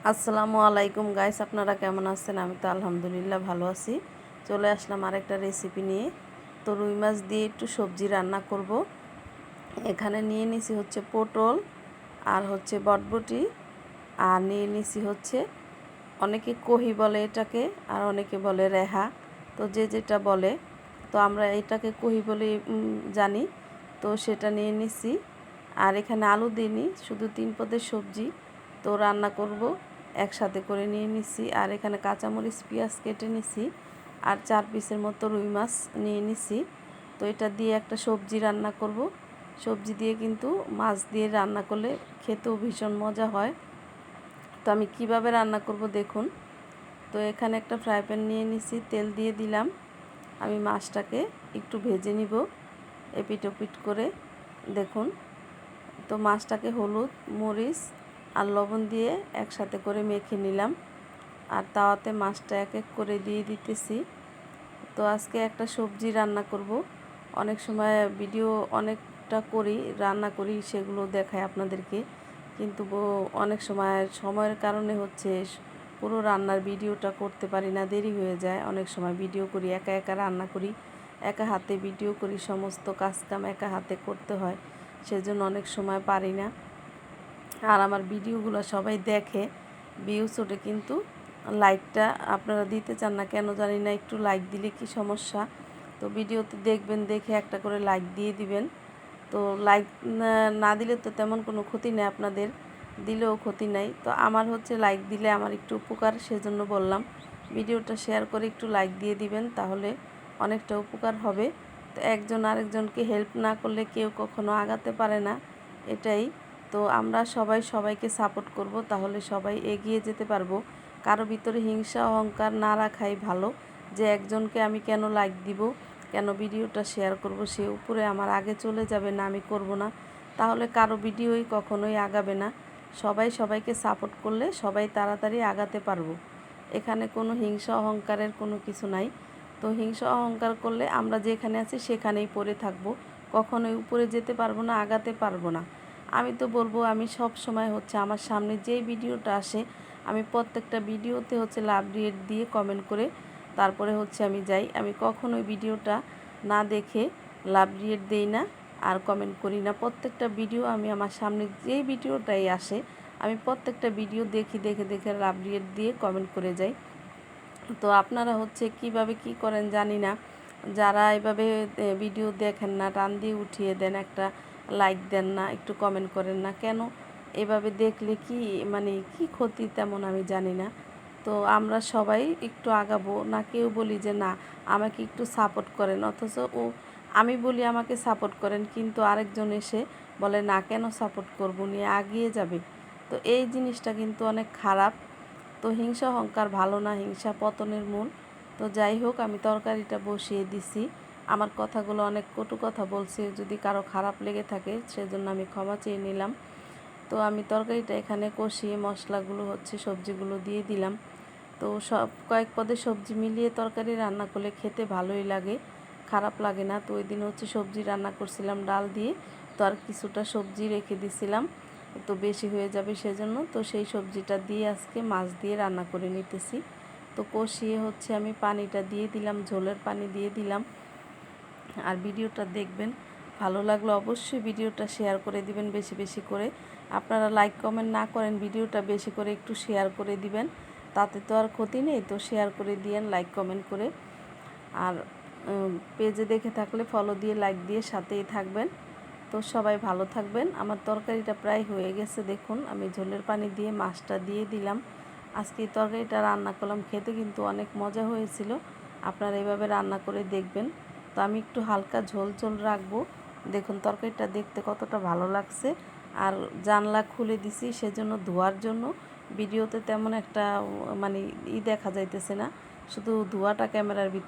আসসালামু আলাইকুম গাইস, আপনারা কেমন আছেন? আমি তো আলহামদুলিল্লাহ ভালো আছি। চলে আসলাম আরেকটা রেসিপি নিয়ে। তো রুই মাছ দিয়ে একটু সবজি রান্না করব। এখানে নিয়ে নিছি হচ্ছে পটল আর হচ্ছে বটবটি, আর নিয়ে নিছি হচ্ছে অনেকে কহি বলে এটাকে, আর অনেকে বলে রেহা। তো যে যেটা বলে, তো আমরা এটাকে কহি বলে জানি। তো সেটা নিয়ে নিছি। আর এখানে আলু দিইনি, শুধু 3 পদের সবজি তো রান্না করব, একসাথে করে নিয়ে নিছি। আর এখানে কাঁচামরিচ পেঁয়াজ কেটে নিছি, আর 4 পিসের মতো রুই মাছ নিয়ে নিছি। তো এটা দিয়ে একটা সবজি রান্না করব। সবজি দিয়ে কিন্তু মাছ দিয়ে রান্না করলে খেতেও ভীষণ মজা হয়। তো আমি কিভাবে রান্না করব দেখুন। তো এখানে একটা ফ্রাই প্যান নিয়ে নিছি, তেল দিয়ে দিলাম। আমি মাছটাকে একটু ভেজে নিব এপিট ওপিট করে, দেখুন। তো মাছটাকে হলুদ, মরিচ আর লবণ দিয়ে একসাথে করে মেখে নিলাম। আর তাওয়াতে মাছটা এক এক করে দিয়ে দিতেছি। তো আজকে একটা সবজি রান্না করব। অনেক সময় ভিডিও অনেকটা করি, রান্না করি, সেগুলো দেখাই আপনাদেরকে। কিন্তু অনেক সময় সময়ের কারণে হচ্ছে পুরো রান্নার ভিডিওটা করতে পারি না, দেরি হয়ে যায়। অনেক সময় ভিডিও করি, একা একা রান্না করি, একা হাতে ভিডিও করি, সমস্ত কাজকাম একা হাতে করতে হয়, সেজন্য অনেক সময় পারি না। আর আমার ভিডিওগুলো সবাই দেখে, ভিউজ ওঠে, কিন্তু লাইকটা আপনারা দিতে চান না, কেন জানি না। একটু লাইক দিলে কি সমস্যা? তো ভিডিওতে দেখবেন, দেখে একটা করে লাইক দিয়ে দিবেন। তো লাইক না দিলে তো তেমন কোনো ক্ষতি নেই, আপনাদের দিলেও ক্ষতি নাই। তো আমার হচ্ছে লাইক দিলে আমার একটু উপকার, সেজন্য বললাম ভিডিওটা শেয়ার করে একটু লাইক দিয়ে দিবেন, তাহলে অনেকটা উপকার হবে। তো একজন আরেকজনকে হেল্প না করলে কেউ কখনো আগাতে পারে না, এটাই। তো আমরা সবাই সবাইকে সাপোর্ট করব, তাহলে সবাই এগিয়ে যেতে পারবো। কারো ভিতরে হিংসা অহংকার না রাখাই ভালো, যে একজনকে আমি কেন লাইক দিব, কেন ভিডিওটা শেয়ার করব, সে উপরে আমার আগে চলে যাবে না, আমি করব না, তাহলে কারো ভিডিওই কখনোই আগাবে না। সবাই সবাইকে সাপোর্ট করলে সবাই তাড়াতাড়ি আগাতে পারবো। এখানে কোনো হিংসা অহংকারের কোনো কিছু নাই। তো হিংসা অহংকার করলে আমরা যেখানে আছি সেখানেই পড়ে থাকবো, কখনোই উপরে যেতে পারবো না, আগাতে পারবো না। আমি তো বলবো, আমি সব সময় হচ্ছে আমার সামনে যেই ভিডিওটা আসে, আমি প্রত্যেকটা ভিডিওতে হচ্ছে লাভ রিয়েট দিয়ে কমেন্ট করে তারপরে হচ্ছে আমি যাই। আমি কখনোই ভিডিওটা না দেখে লাভ রিয়েট দেই না আর কমেন্ট করি না। প্রত্যেকটা ভিডিও আমি আমার সামনে যেই ভিডিওটাই আসে, আমি প্রত্যেকটা ভিডিও দেখে দেখে দেখে লাভ রিয়েট দিয়ে কমেন্ট করে যাই। তো আপনারা হচ্ছে কিভাবে কি করেন জানি না, যারা এভাবে ভিডিও দেখেন না, টান দিয়ে উঠিয়ে দেন, একটা লাইক দেন না, একটু কমেন্ট করেন না কেন? এভাবে দেখলে কি মানে কি ক্ষতি তেমন আমি জানি না। তো আমরা সবাই একটু আগাবো না, কেউ বলি যে না আমাকে একটু সাপোর্ট করেন, অথচ আমি বলি আমাকে সাপোর্ট করেন, কিন্তু আরেকজন এসে বলে না, কেন সাপোর্ট করবো, নিয়ে আগিয়ে যাবে। তো এই জিনিসটা কিন্তু অনেক খারাপ। তো হিংসা অহংকার ভালো না, হিংসা পতনের মূল। তো যাই হোক, আমি তরকারিটা বসিয়ে দিছি। আমার কথাগুলো অনেক কটু কথা বলছি, যদি কারো খারাপ লেগে থাকে সেজন্য আমি ক্ষমা চেয়ে নিলাম। তো আমি তরকারিটা এখানে কষিয়ে মশলাগুলো হচ্ছে সবজিগুলো দিয়ে দিলাম। তো সব কয়েক পদের সবজি মিলিয়ে তরকারি রান্না করলে খেতে ভালোই লাগে, খারাপ লাগে না। তো ওই দিন হচ্ছে সবজি রান্না করছিলাম ডাল দিয়ে, তো আর কিছুটা সবজি রেখে দিছিলাম, তো বেশি হয়ে যাবে সেজন্য। তো সেই সবজিটা দিয়ে আজকে মাছ দিয়ে রান্না করে নিতেছি। তো কষিয়ে হচ্ছে আমি পানিটা দিয়ে দিলাম, ঝোলের পানি দিয়ে দিলাম। আর ভিডিওটা দেখবেন, ভালো লাগলে অবশ্যই ভিডিওটা শেয়ার করে দিবেন বেশি বেশি করে। আপনারা লাইক কমেন্ট না করেন, ভিডিওটা বেশি করে একটু শেয়ার করে দিবেন, তাতে তো আর ক্ষতি নেই। তো শেয়ার করে দিয়েন লাইক কমেন্ট করে। আর পেজে দেখে থাকলে ফলো দিয়ে লাইক দিয়ে সাথেই থাকবেন। তো সবাই ভালো থাকবেন। আমার তরকারিটা প্রায় হয়ে গেছে, দেখুন। আমি ঝোলের পানি দিয়ে মাছটা দিয়ে দিলাম। আজকে এই তরকারিটা রান্না করলাম, খেতে কিন্তু অনেক মজা হয়েছিল। আপনারা এভাবে রান্না করে দেখবেন। তো আমি একটু হালকা ঝোল ঝোল রাখবো। দেখুন তরকারিটা দেখতে কতটা ভালো লাগছে। আর জানলা খুলে দিছি, সেজন্য ধোয়ার জন্য ভিডিওতে তেমন একটা মানে দেখা যাইতেছে না, শুধু ধোঁয়াটা ক্যামেরার ভিতর।